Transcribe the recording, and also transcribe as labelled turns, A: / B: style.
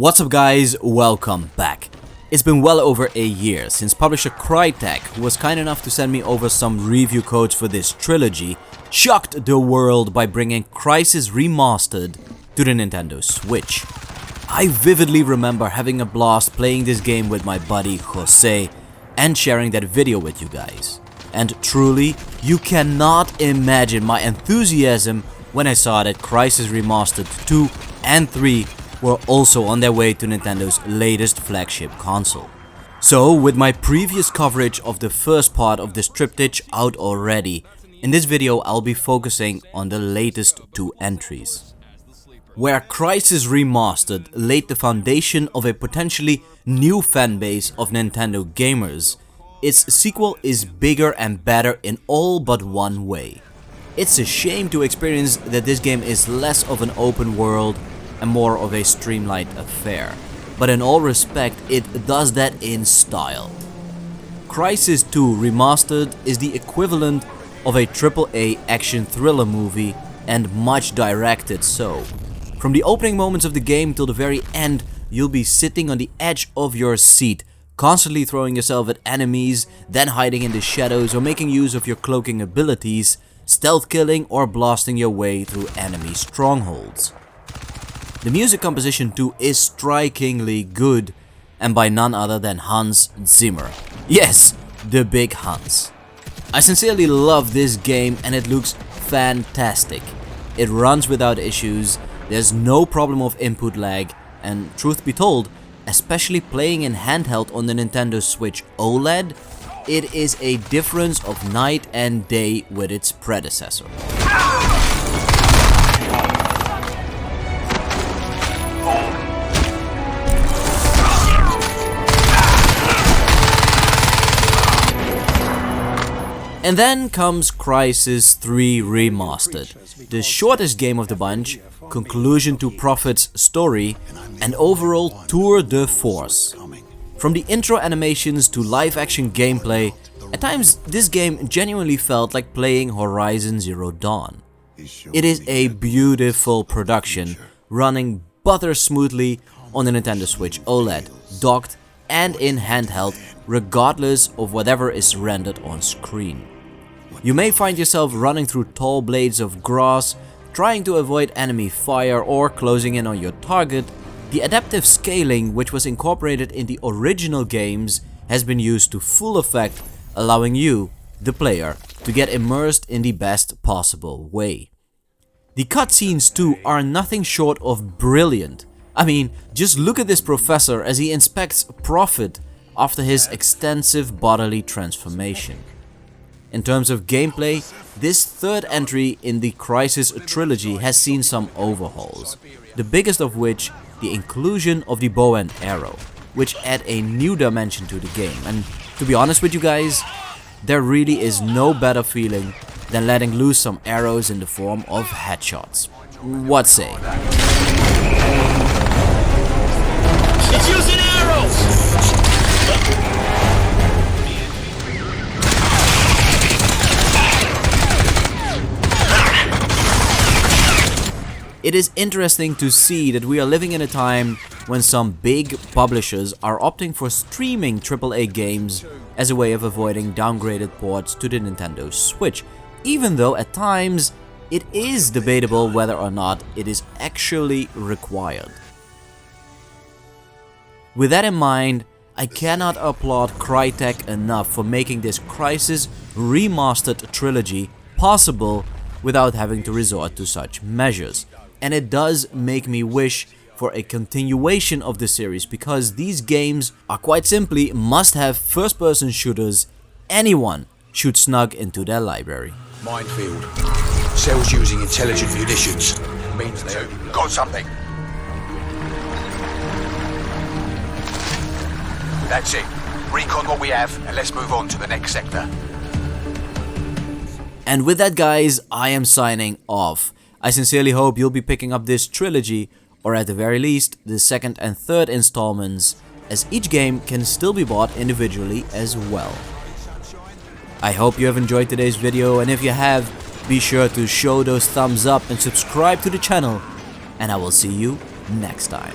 A: What's up guys, welcome back. It's been well over a year since publisher Crytek, who was kind enough to send me over some review codes for this trilogy, shocked the world by bringing Crysis Remastered to the Nintendo Switch. I vividly remember having a blast playing this game with my buddy Jose and sharing that video with you guys. And truly, you cannot imagine my enthusiasm when I saw that Crysis Remastered 2 and 3 were also on their way to Nintendo's latest flagship console. So, with my previous coverage of the first part of this triptych out already, in this video I'll be focusing on the latest two entries. Where Crysis Remastered laid the foundation of a potentially new fanbase of Nintendo gamers, its sequel is bigger and better in all but one way. It's a shame to experience that this game is less of an open world and more of a streamlined affair, but in all respect it does that in style. Crysis 2 Remastered is the equivalent of a AAA action thriller movie, and much directed so. From the opening moments of the game till the very end, you'll be sitting on the edge of your seat, constantly throwing yourself at enemies, then hiding in the shadows or making use of your cloaking abilities, stealth killing or blasting your way through enemy strongholds. The music composition too is strikingly good, and by none other than Hans Zimmer. Yes, the big Hans. I sincerely love this game and it looks fantastic. It runs without issues, there's no problem of input lag, and truth be told, especially playing in handheld on the Nintendo Switch OLED, it is a difference of night and day with its predecessor. And then comes Crysis 3 Remastered, the shortest game of the bunch, conclusion to Prophet's story, and overall tour de force. From the intro animations to live action gameplay, at times this game genuinely felt like playing Horizon Zero Dawn. It is a beautiful production, running butter smoothly on the Nintendo Switch OLED, docked and in handheld, regardless of whatever is rendered on screen. You may find yourself running through tall blades of grass, trying to avoid enemy fire or closing in on your target. The adaptive scaling, which was incorporated in the original games, has been used to full effect, allowing you, the player, to get immersed in the best possible way. The cutscenes too are nothing short of brilliant. I mean, just look at this professor as he inspects Prophet after his extensive bodily transformation. In terms of gameplay, this third entry in the Crysis Trilogy has seen some overhauls, the biggest of which the inclusion of the bow and arrow, which add a new dimension to the game. And to be honest with you guys, there really is no better feeling than letting loose some arrows in the form of headshots. What say?
B: He's using arrows!
A: It is interesting to see that we are living in a time when some big publishers are opting for streaming AAA games as a way of avoiding downgraded ports to the Nintendo Switch, even though at times it is debatable whether or not it is actually required. With that in mind, I cannot applaud Crytek enough for making this Crysis Remastered Trilogy possible without having to resort to such measures. And it does make me wish for a continuation of the series, because these games are quite simply must-have first-person shooters anyone should snug into their library.
C: Minefield. Cells using intelligent munitions. Means they got something. That's it. Recon what we have and let's move on to the next sector.
A: And with that guys, I am signing off. I sincerely hope you'll be picking up this trilogy, or at the very least, the second and third installments, as each game can still be bought individually as well. I hope you have enjoyed today's video, and if you have, be sure to show those thumbs up and subscribe to the channel, and I will see you next time.